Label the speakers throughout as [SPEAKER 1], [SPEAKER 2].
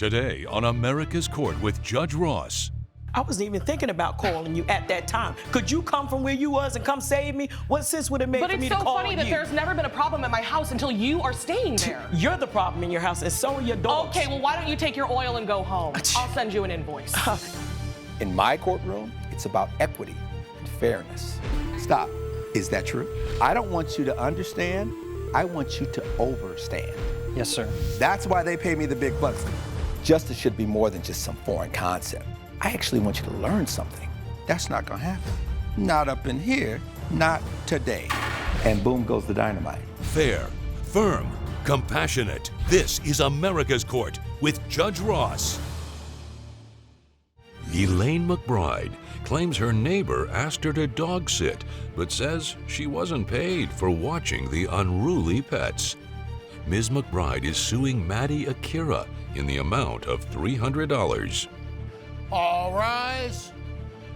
[SPEAKER 1] Today on America's Court with Judge Ross.
[SPEAKER 2] I wasn't even thinking about calling you at that time. Could you come from where you was and come save me? What sense would it make for me to call you?
[SPEAKER 3] But it's so funny that there's never been a problem at my house until you are staying there.
[SPEAKER 2] You're the problem in your house, and so are your dogs.
[SPEAKER 3] Okay, well, why don't you take your oil and go home? I'll send you an invoice.
[SPEAKER 4] In my courtroom, it's about equity and fairness. Stop. Is that true? I don't want you to understand. I want you to overstand.
[SPEAKER 5] Yes, sir.
[SPEAKER 4] That's why they pay me the big bucks. Justice should be more than just some foreign concept. I actually want you to learn something. That's not gonna happen. Not up in here, not today. And boom goes the dynamite.
[SPEAKER 1] Fair, firm, compassionate. This is America's Court with Judge Ross. Elaine McBride claims her neighbor asked her to dog sit, but says she wasn't paid for watching the unruly pets. Ms. McBride is suing Maddie Akira in the amount of $300.
[SPEAKER 6] All rise.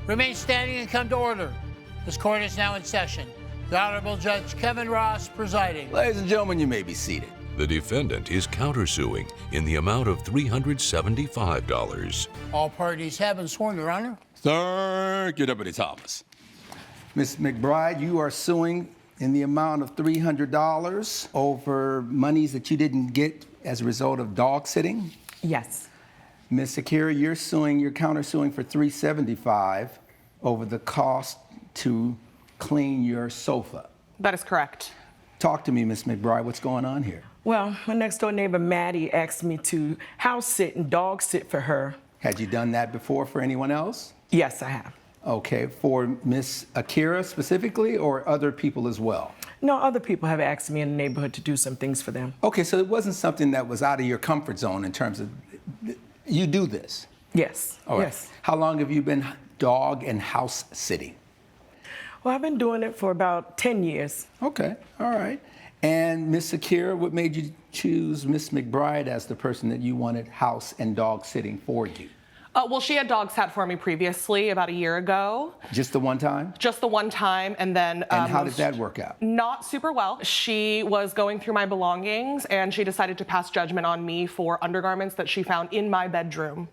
[SPEAKER 6] Remain standing and come to order. This court is now in session. The Honorable Judge Kevin Ross presiding.
[SPEAKER 4] Ladies and gentlemen, you may be seated.
[SPEAKER 1] The defendant is countersuing in the amount of $375.
[SPEAKER 6] All parties have been sworn, Your Honor.
[SPEAKER 4] Thank you, Deputy Thomas. Ms. McBride, you are suing in the amount of $300 over monies that you didn't get as a result of dog sitting.
[SPEAKER 2] Yes.
[SPEAKER 4] Ms. Akira, you're countersuing for $375 over the cost to clean your sofa.
[SPEAKER 3] That is correct.
[SPEAKER 4] Talk to me, Ms. McBride, what's going on here?
[SPEAKER 2] Well, my next door neighbor, Maddie, asked me to house sit and dog sit for her.
[SPEAKER 4] Had you done that before for anyone else?
[SPEAKER 2] Yes, I have.
[SPEAKER 4] Okay, for Ms. Akira specifically or other people as well?
[SPEAKER 2] No, other people have asked me in the neighborhood to do some things for them.
[SPEAKER 4] Okay, so it wasn't something that was out of your comfort zone in terms of, you do this?
[SPEAKER 2] Yes,
[SPEAKER 4] All right.
[SPEAKER 2] yes.
[SPEAKER 4] How long have you been dog and house sitting?
[SPEAKER 2] Well, I've been doing it for about 10 years.
[SPEAKER 4] Okay, all right. And Ms. Akira, what made you choose Ms. McBride as the person that you wanted house and dog sitting for you?
[SPEAKER 3] Well, she had dog sat for me previously about a year ago.
[SPEAKER 4] Just the one time?
[SPEAKER 3] Just the one time, and then...
[SPEAKER 4] And how did that work out?
[SPEAKER 3] Not super well. She was going through my belongings, and she decided to pass judgment on me for undergarments that she found in my bedroom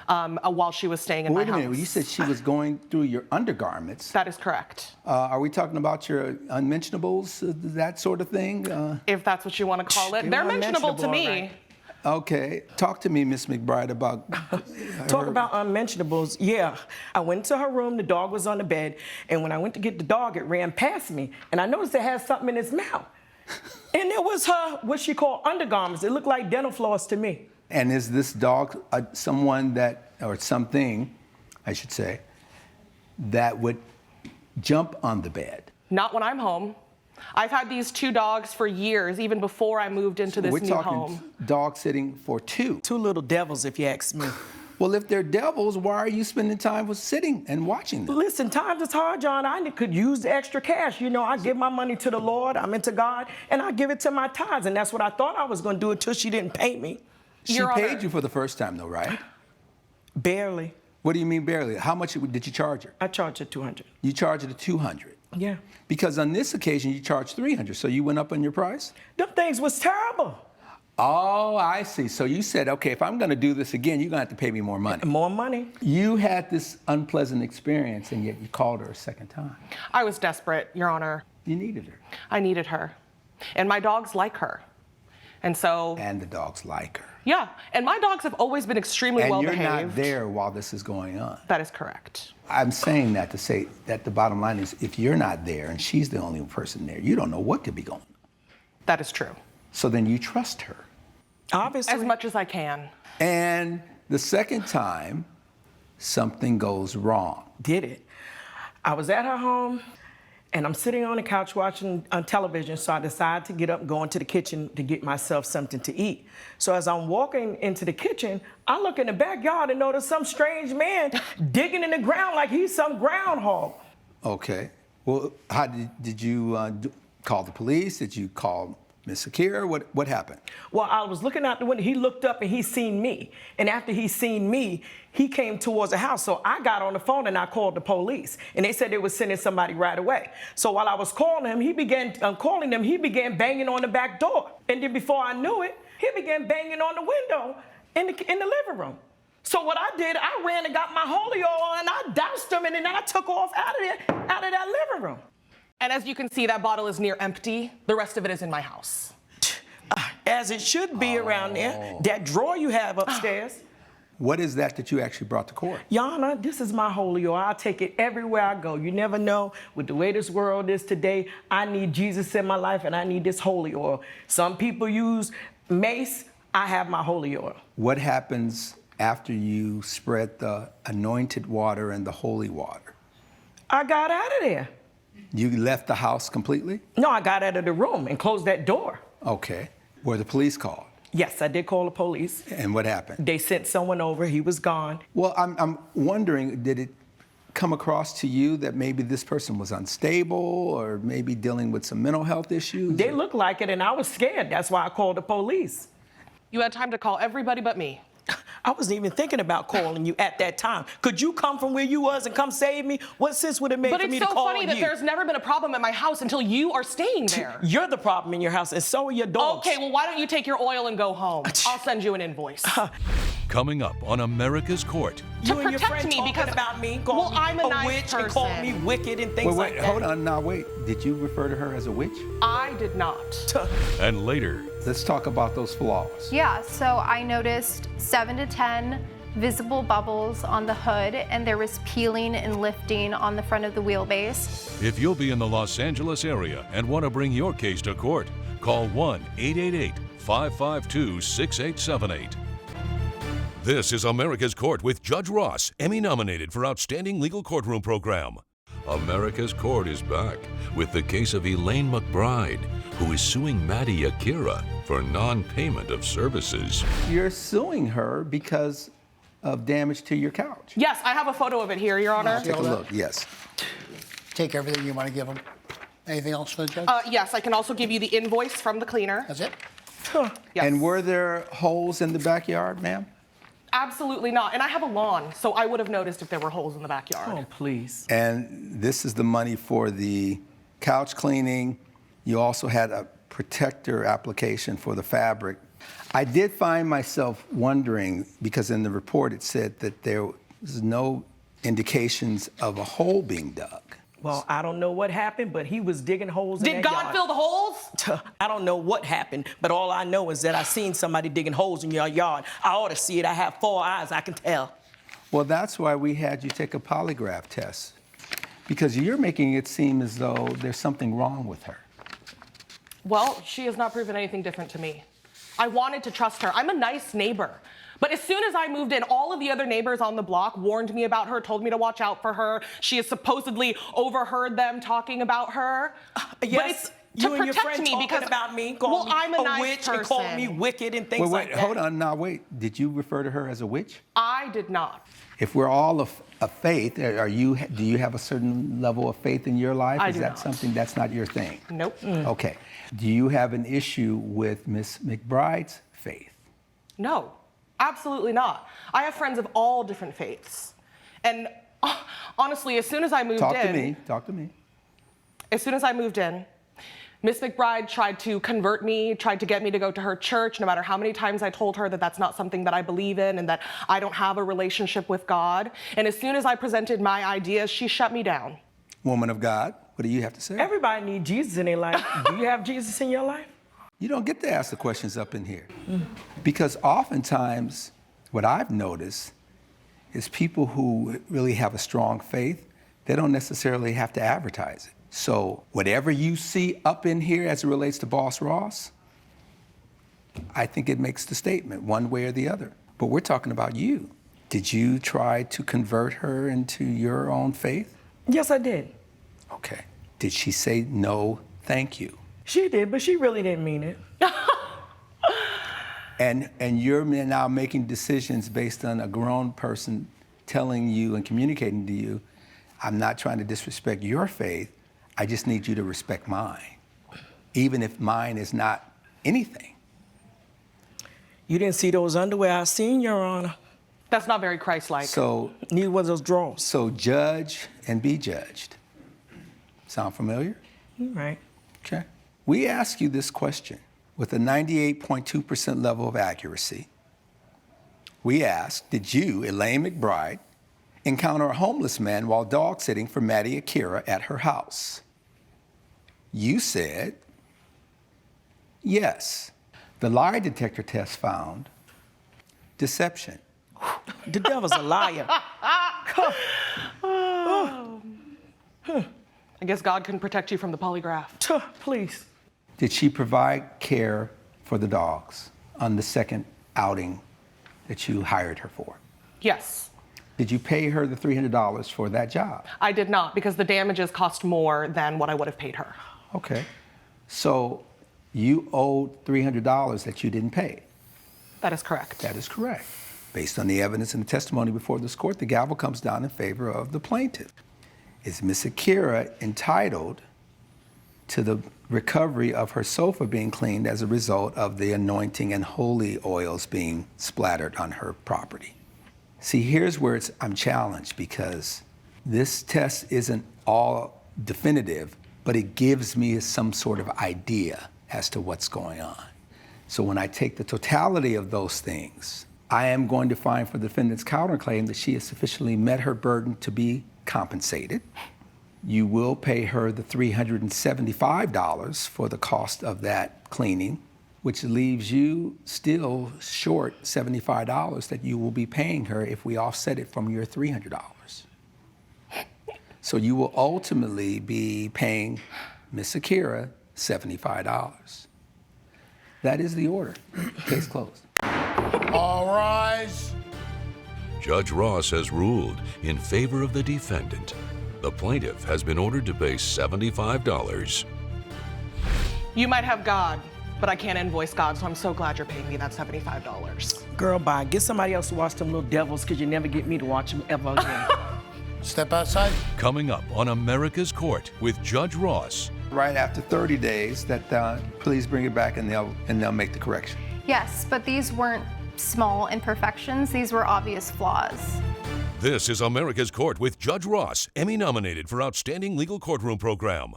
[SPEAKER 3] while she was staying in my house.
[SPEAKER 4] Wait a minute, you said she was going through your undergarments.
[SPEAKER 3] That is correct.
[SPEAKER 4] Are we talking about your unmentionables, that sort of thing?
[SPEAKER 3] If that's what you want to call it. They're mentionable to me.
[SPEAKER 2] Right.
[SPEAKER 4] Okay, talk to me, Ms. McBride, about
[SPEAKER 2] Talk about unmentionables. Yeah, I went to her room, the dog was on the bed, and when I went to get the dog, it ran past me, and I noticed it had something in its mouth. And it was her, what she called undergarments. It looked like dental floss to me.
[SPEAKER 4] And is this dog someone that, or something, I should say, that would jump on the bed?
[SPEAKER 3] Not when I'm home. I've had these two dogs for years, even before I moved into this new home.
[SPEAKER 4] We're talking dog sitting for two.
[SPEAKER 2] Two little devils, if you ask me.
[SPEAKER 4] Well, if they're devils, why are you spending time with sitting and watching them?
[SPEAKER 2] Listen, times is hard, John. I could use the extra cash. You know, I give my money to the Lord, I'm into God, and I give it to my tithes, and that's what I thought I was going to do until she didn't pay me.
[SPEAKER 4] She paid you for the first time, though, right?
[SPEAKER 2] Barely.
[SPEAKER 4] What do you mean barely? How much did you charge her?
[SPEAKER 2] I charged her $200.
[SPEAKER 4] You charged her $200?
[SPEAKER 2] Yeah.
[SPEAKER 4] Because on this occasion, you charged $300, so you went up on your price?
[SPEAKER 2] Them things was terrible.
[SPEAKER 4] Oh, I see. So you said, okay, if I'm going to do this again, you're going to have to pay me more money.
[SPEAKER 2] More money.
[SPEAKER 4] You had this unpleasant experience, and yet you called her a second time.
[SPEAKER 3] I was desperate, Your Honor.
[SPEAKER 4] You needed her.
[SPEAKER 3] I needed her. And my dogs like her. And so...
[SPEAKER 4] And the dogs like her.
[SPEAKER 3] Yeah, and my dogs have always been extremely well behaved.
[SPEAKER 4] And you're not there while this is going on.
[SPEAKER 3] That is correct.
[SPEAKER 4] I'm saying that to say that the bottom line is if you're not there and she's the only person there, you don't know what could be going on.
[SPEAKER 3] That is true.
[SPEAKER 4] So then you trust her.
[SPEAKER 2] Obviously.
[SPEAKER 3] As much as I can.
[SPEAKER 4] And the second time, something goes wrong.
[SPEAKER 2] Did it. I was at her home, and I'm sitting on the couch watching on television, so I decided to get up and go into the kitchen to get myself something to eat. So as I'm walking into the kitchen, I look in the backyard and notice some strange man digging in the ground like he's some groundhog.
[SPEAKER 4] Okay. Well, how did you call the police? Did you call Miss Akira? What happened?
[SPEAKER 2] Well, I was looking out the window. He looked up and he seen me. And after he seen me, he came towards the house. So I got on the phone and I called the police. And they said they were sending somebody right away. So while I was calling him, he began banging on the back door. And then before I knew it, he began banging on the window. in the living room. So what I did, I ran and got my holy oil and I doused them and then I took off out of that living room.
[SPEAKER 3] And as you can see, that bottle is near empty. The rest of it is in my house.
[SPEAKER 2] As it should be around there. That drawer you have upstairs.
[SPEAKER 4] What is that you actually brought to court?
[SPEAKER 2] Your Honor, this is my holy oil. I take it everywhere I go. You never know, with the way this world is today, I need Jesus in my life and I need this holy oil. Some people use mace. I have my holy oil.
[SPEAKER 4] What happens after you spread the anointed water and the holy water?
[SPEAKER 2] I got out of there.
[SPEAKER 4] You left the house completely?
[SPEAKER 2] No, I got out of the room and closed that door.
[SPEAKER 4] Okay. Were the police called?
[SPEAKER 2] Yes, I did call the police.
[SPEAKER 4] And what happened?
[SPEAKER 2] They sent someone over. He was gone.
[SPEAKER 4] Well, I'm wondering, did it come across to you that maybe this person was unstable or maybe dealing with some mental health issues?
[SPEAKER 2] They looked like it, and I was scared. That's why I called the police.
[SPEAKER 3] You had time to call everybody but me.
[SPEAKER 2] I wasn't even thinking about calling you at that time. Could you come from where you was and come save me? What sense would it make
[SPEAKER 3] But
[SPEAKER 2] for me
[SPEAKER 3] it's
[SPEAKER 2] to
[SPEAKER 3] so
[SPEAKER 2] call
[SPEAKER 3] funny that
[SPEAKER 2] you?
[SPEAKER 3] there's never been a problem at my house until you are staying there.
[SPEAKER 2] You're the problem in your house, and so are your dogs.
[SPEAKER 3] Okay, well, why don't you take your oil and go home? I'll send you an invoice.
[SPEAKER 1] Coming up on America's Court.
[SPEAKER 2] You
[SPEAKER 3] to
[SPEAKER 2] and your
[SPEAKER 3] protect
[SPEAKER 2] friend
[SPEAKER 3] me
[SPEAKER 2] talking
[SPEAKER 3] because-
[SPEAKER 2] about me,
[SPEAKER 3] well,
[SPEAKER 2] calling me
[SPEAKER 3] I'm a nice
[SPEAKER 2] witch and calling me
[SPEAKER 3] person.
[SPEAKER 2] wicked and things
[SPEAKER 4] Wait,
[SPEAKER 2] like that.
[SPEAKER 4] hold on, now wait. Did you refer to her as a witch?
[SPEAKER 3] I did not.
[SPEAKER 1] And later,
[SPEAKER 4] Let's talk about those flaws.
[SPEAKER 5] Yeah, so I noticed 7 to 10 visible bubbles on the hood, and there was peeling and lifting on the front of the wheelbase.
[SPEAKER 1] if you'll be in the Los Angeles area and want to bring your case to court, call 1-888-552-6878. This is America's Court with Judge Ross, Emmy nominated for Outstanding Legal Courtroom Program. America's Court is back with the case of Elaine McBride, who is suing Maddie Akira for non-payment of services.
[SPEAKER 4] You're suing her because of damage to your couch.
[SPEAKER 3] Yes, I have a photo of it here, Your Honor.
[SPEAKER 4] Take a look, yes.
[SPEAKER 6] Take everything you want to give them. Anything else for the judge?
[SPEAKER 3] Yes, I can also give you the invoice from the cleaner.
[SPEAKER 6] That's it?
[SPEAKER 3] Yes.
[SPEAKER 4] And were there holes in the backyard, ma'am?
[SPEAKER 3] Absolutely not. And I have a lawn, so I would have noticed if there were holes in the backyard.
[SPEAKER 2] Oh, please.
[SPEAKER 4] And this is the money for the couch cleaning. You also had a protector application for the fabric. I did find myself wondering, because in the report it said that there was no indications of a hole being dug.
[SPEAKER 2] Well, I don't know what happened, but he was digging holes in
[SPEAKER 3] Did
[SPEAKER 2] that
[SPEAKER 3] God
[SPEAKER 2] yard.
[SPEAKER 3] fill the holes?
[SPEAKER 2] I don't know what happened, but all I know is that I seen somebody digging holes in your yard. I ought to see it. I have 4 eyes. I can tell.
[SPEAKER 4] Well, that's why we had you take a polygraph test, because you're making it seem as though there's something wrong with her.
[SPEAKER 3] Well, she has not proven anything different to me. I wanted to trust her. I'm a nice neighbor. But as soon as I moved in, all of the other neighbors on the block warned me about her, told me to watch out for her. She has supposedly overheard them talking about her.
[SPEAKER 2] Yes,
[SPEAKER 3] but it's
[SPEAKER 2] you
[SPEAKER 3] to
[SPEAKER 2] and your
[SPEAKER 3] protect
[SPEAKER 2] friend
[SPEAKER 3] me
[SPEAKER 2] talking
[SPEAKER 3] because
[SPEAKER 2] about me,
[SPEAKER 3] well,
[SPEAKER 2] calling me
[SPEAKER 3] I'm a nice
[SPEAKER 2] witch
[SPEAKER 3] person.
[SPEAKER 2] and calling me wicked and things like that.
[SPEAKER 4] Hold on, now wait. Did you refer to her as a witch?
[SPEAKER 3] I did not.
[SPEAKER 4] If we're all of faith, do you have a certain level of faith in your life?
[SPEAKER 3] I
[SPEAKER 4] Is
[SPEAKER 3] do
[SPEAKER 4] that
[SPEAKER 3] not.
[SPEAKER 4] something that's not your thing?
[SPEAKER 3] Nope.
[SPEAKER 4] Okay. Do you have an issue with Miss McBride's faith?
[SPEAKER 3] No, absolutely not. I have friends of all different faiths. And honestly, as soon as I moved
[SPEAKER 4] Talk
[SPEAKER 3] in...
[SPEAKER 4] to me.
[SPEAKER 3] As soon as I moved in, Miss McBride tried to convert me, tried to get me to go to her church, no matter how many times I told her that that's not something that I believe in and that I don't have a relationship with God. And as soon as I presented my ideas, she shut me down.
[SPEAKER 4] Woman of God, what do you have to say?
[SPEAKER 2] Everybody needs Jesus in their life. Do you have Jesus in your life?
[SPEAKER 4] You don't get to ask the questions up in here. Because oftentimes, what I've noticed is people who really have a strong faith, they don't necessarily have to advertise it. So whatever you see up in here as it relates to Boss Ross, I think it makes the statement one way or the other. But we're talking about you. Did you try to convert her into your own faith?
[SPEAKER 2] Yes, I did.
[SPEAKER 4] Okay. Did she say no, thank you?
[SPEAKER 2] She did, but she really didn't mean it.
[SPEAKER 4] And you're now making decisions based on a grown person telling you and communicating to you, I'm not trying to disrespect your faith, I just need you to respect mine, even if mine is not anything.
[SPEAKER 2] You didn't see those underwear I seen, Your Honor.
[SPEAKER 3] That's not very Christ-like.
[SPEAKER 4] So
[SPEAKER 2] Neither was those drawers.
[SPEAKER 4] judge and be judged. Sound familiar?
[SPEAKER 2] Right.
[SPEAKER 4] Okay. We ask you this question with a 98.2% level of accuracy. We asked, did you, Elaine McBride, encounter a homeless man while dog sitting for Maddie Akira at her house? You said, yes. The lie detector test found deception.
[SPEAKER 2] The devil's a liar.
[SPEAKER 3] I guess God can protect you from the polygraph.
[SPEAKER 2] Please.
[SPEAKER 4] Did she provide care for the dogs on the second outing that you hired her for?
[SPEAKER 3] Yes.
[SPEAKER 4] Did you pay her the $300 for that job?
[SPEAKER 3] I did not, because the damages cost more than what I would have paid her.
[SPEAKER 4] Okay. So you owed $300 that you didn't pay.
[SPEAKER 3] That is correct.
[SPEAKER 4] That is correct. Based on the evidence and the testimony before this court, the gavel comes down in favor of the plaintiff. Is Miss Akira entitled to the recovery of her sofa being cleaned as a result of the anointing and holy oils being splattered on her property? See, here's where I'm challenged, because this test isn't all definitive, but it gives me some sort of idea as to what's going on. So when I take the totality of those things, I am going to find for the defendant's counterclaim that she has sufficiently met her burden to be compensated. You will pay her the $375 for the cost of that cleaning, which leaves you still short $75 that you will be paying her if we offset it from your $300. So you will ultimately be paying Miss Akira $75. That is the order. Case closed.
[SPEAKER 6] All rise.
[SPEAKER 1] Judge Ross has ruled in favor of the defendant. The plaintiff has been ordered to pay $75.
[SPEAKER 3] You might have God, but I can't invoice God, so I'm so glad you're paying me that $75.
[SPEAKER 2] Girl, bye. Get somebody else to watch them little devils, because you never get me to watch them ever again.
[SPEAKER 6] Step outside.
[SPEAKER 1] Coming up on America's Court with Judge Ross.
[SPEAKER 4] Right after 30 days, please bring it back and they'll make the correction.
[SPEAKER 5] Yes, but these weren't small imperfections. These were obvious flaws.
[SPEAKER 1] This is America's Court with Judge Ross, Emmy nominated for Outstanding Legal Courtroom Program.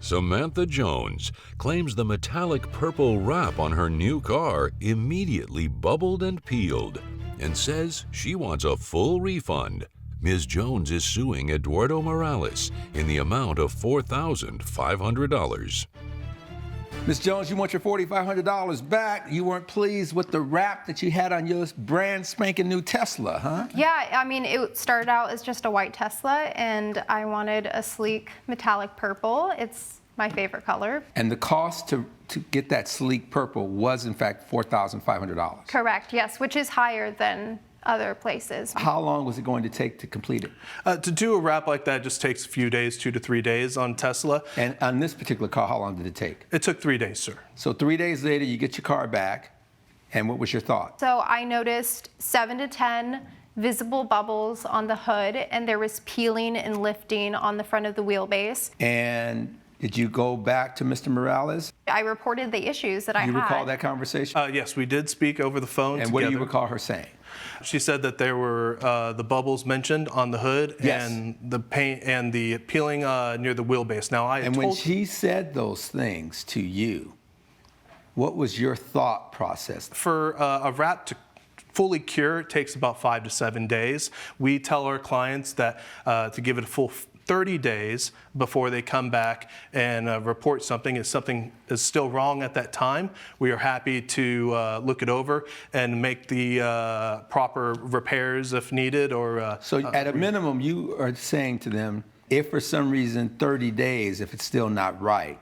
[SPEAKER 1] Samantha Jones claims the metallic purple wrap on her new car immediately bubbled and peeled, and says she wants a full refund. Ms. Jones is suing Eduardo Morales in the amount of $4,500.
[SPEAKER 4] Ms. Jones, you want your $4,500 back. You weren't pleased with the wrap that you had on your brand spanking new Tesla, huh?
[SPEAKER 5] Yeah, I mean, it started out as just a white Tesla, and I wanted a sleek metallic purple. It's my favorite color.
[SPEAKER 4] And the cost to get that sleek purple was, in fact, $4,500.
[SPEAKER 5] Correct, yes, which is higher than other places.
[SPEAKER 4] How long was it going to take to complete it?
[SPEAKER 7] To do a wrap like that just takes a few days, 2 to 3 days on Tesla.
[SPEAKER 4] And on this particular car, how long did it take?
[SPEAKER 7] It took 3 days, sir.
[SPEAKER 4] So 3 days later, you get your car back, and what was your thought?
[SPEAKER 5] So I noticed 7 to 10 visible bubbles on the hood, and there was peeling and lifting on the front of the wheelbase.
[SPEAKER 4] And did you go back to Mr. Morales?
[SPEAKER 5] I reported the issues that I had.
[SPEAKER 4] Do you recall that conversation?
[SPEAKER 7] Yes, we did speak over the phone
[SPEAKER 4] and
[SPEAKER 7] together.
[SPEAKER 4] what do you recall her saying?
[SPEAKER 7] She said that there were the bubbles mentioned on the hood,
[SPEAKER 4] yes,
[SPEAKER 7] and the paint and the peeling near the wheelbase. Now,
[SPEAKER 4] when she said those things to you, what was your thought process?
[SPEAKER 7] For a wrap to fully cure, it takes about 5 to 7 days. We tell our clients that to give it a full 30 days before they come back and report something. If something is still wrong at that time, we are happy to look it over and make the proper repairs if needed. Or
[SPEAKER 4] so at a minimum, you are saying to them, if for some reason 30 days, if it's still not right,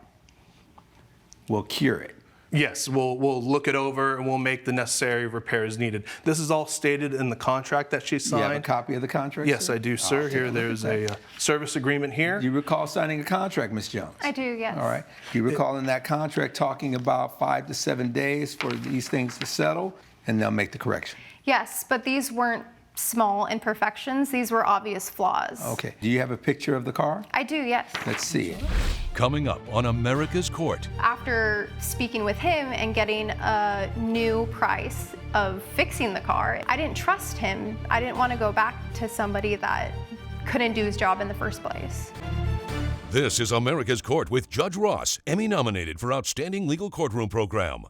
[SPEAKER 4] we'll cure it.
[SPEAKER 7] Yes, we'll look it over and we'll make the necessary repairs needed. This is all stated in the contract that she signed.
[SPEAKER 4] You have a copy of the contract?
[SPEAKER 7] Yes,
[SPEAKER 4] sir?
[SPEAKER 7] I do, sir. Here, there's a service agreement here.
[SPEAKER 4] Do you recall signing a contract, Ms. Jones?
[SPEAKER 5] I do, yes.
[SPEAKER 4] All right. Do you recall in that contract talking about 5 to 7 days for these things to settle, and they'll make the correction?
[SPEAKER 5] Yes, but these weren't small imperfections. These were obvious flaws.
[SPEAKER 4] Okay. Do you have a picture of the car?
[SPEAKER 5] I do, yes.
[SPEAKER 4] Let's see it.
[SPEAKER 1] Coming up on America's Court.
[SPEAKER 5] After speaking with him and getting a new price of fixing the car, I didn't trust him. I didn't want to go back to somebody that couldn't do his job in the first place.
[SPEAKER 1] This is America's Court with Judge Ross, Emmy nominated for Outstanding Legal Courtroom Program.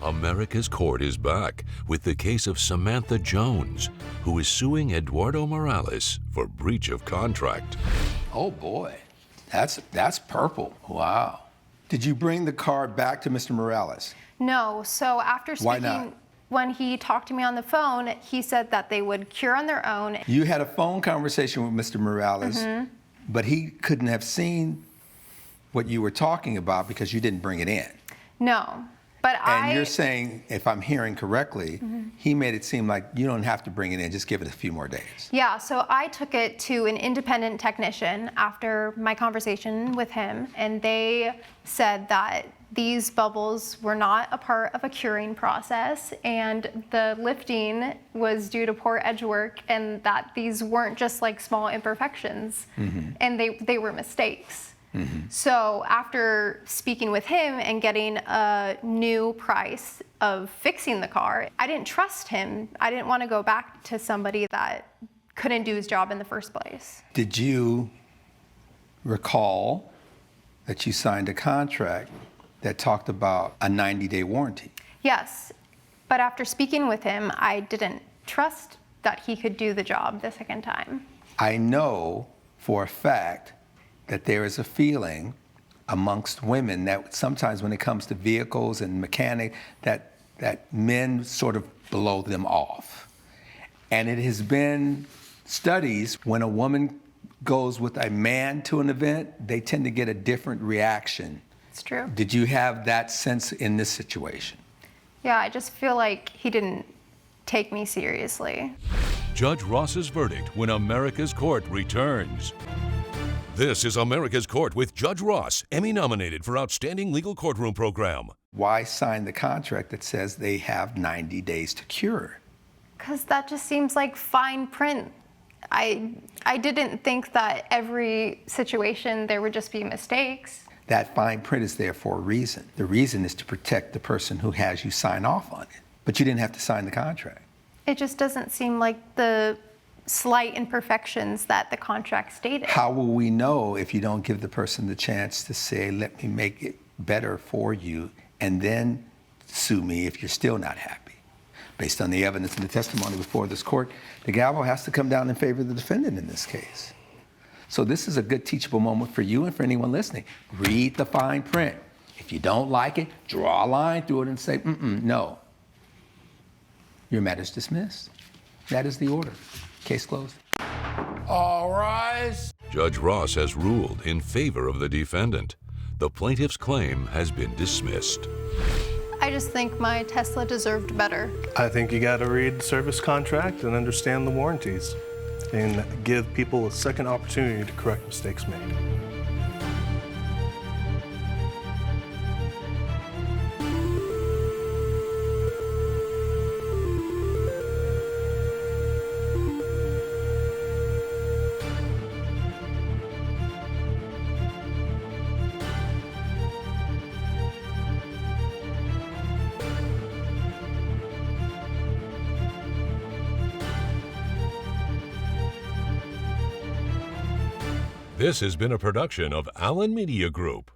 [SPEAKER 1] America's Court is back with the case of Samantha Jones, who is suing Eduardo Morales for breach of contract.
[SPEAKER 4] Oh boy, that's purple. Wow. Did you bring the car back to Mr. Morales?
[SPEAKER 5] No, so after
[SPEAKER 4] Why
[SPEAKER 5] speaking,
[SPEAKER 4] not?
[SPEAKER 5] when he talked to me on the phone, he said that they would cure on their own.
[SPEAKER 4] You had a phone conversation with Mr. Morales, but he couldn't have seen what you were talking about because you didn't bring it in.
[SPEAKER 5] No, but
[SPEAKER 4] And you're saying, if I'm hearing correctly, he made it seem like you don't have to bring it in, just give it a few more days.
[SPEAKER 5] Yeah, so I took it to an independent technician after my conversation with him, and they said that these bubbles were not a part of a curing process, and the lifting was due to poor edge work, and that these weren't just like small imperfections, and they were mistakes. So after speaking with him and getting a new price of fixing the car, I didn't trust him. I didn't want to go back to somebody that couldn't do his job in the first place.
[SPEAKER 4] Did you recall that you signed a contract that talked about a 90-day warranty?
[SPEAKER 5] Yes, but after speaking with him, I didn't trust that he could do the job the second time.
[SPEAKER 4] I know for a fact that there is a feeling amongst women that sometimes when it comes to vehicles and mechanic, that men sort of blow them off. And it has been studies, when a woman goes with a man to an event, they tend to get a different reaction.
[SPEAKER 5] It's true.
[SPEAKER 4] Did you have that sense in this situation?
[SPEAKER 5] Yeah, I just feel like he didn't take me seriously.
[SPEAKER 1] Judge Ross's verdict when America's Court returns. This is America's Court with Judge Ross, Emmy nominated for Outstanding Legal Courtroom Program.
[SPEAKER 4] Why sign the contract that says they have 90 days to cure?
[SPEAKER 5] Because that just seems like fine print. I didn't think that every situation there would just be mistakes.
[SPEAKER 4] That fine print is there for a reason. The reason is to protect the person who has you sign off on it. But you didn't have to sign the contract.
[SPEAKER 5] It just doesn't seem like the slight imperfections that the contract stated.
[SPEAKER 4] How will we know if you don't give the person the chance to say, let me make it better for you, and then sue me if you're still not happy? Based on the evidence and the testimony before this court, the gavel has to come down in favor of the defendant in this case. So this is a good teachable moment for you and for anyone listening. Read the fine print. If you don't like it, draw a line through it and say, no. Your matter's dismissed. That is the order. Case closed.
[SPEAKER 6] All rise.
[SPEAKER 1] Judge Ross has ruled in favor of the defendant. The plaintiff's claim has been dismissed.
[SPEAKER 5] I just think my Tesla deserved better.
[SPEAKER 7] I think you got to read the service contract and understand the warranties and give people a second opportunity to correct mistakes made.
[SPEAKER 1] This has been a production of Allen Media Group.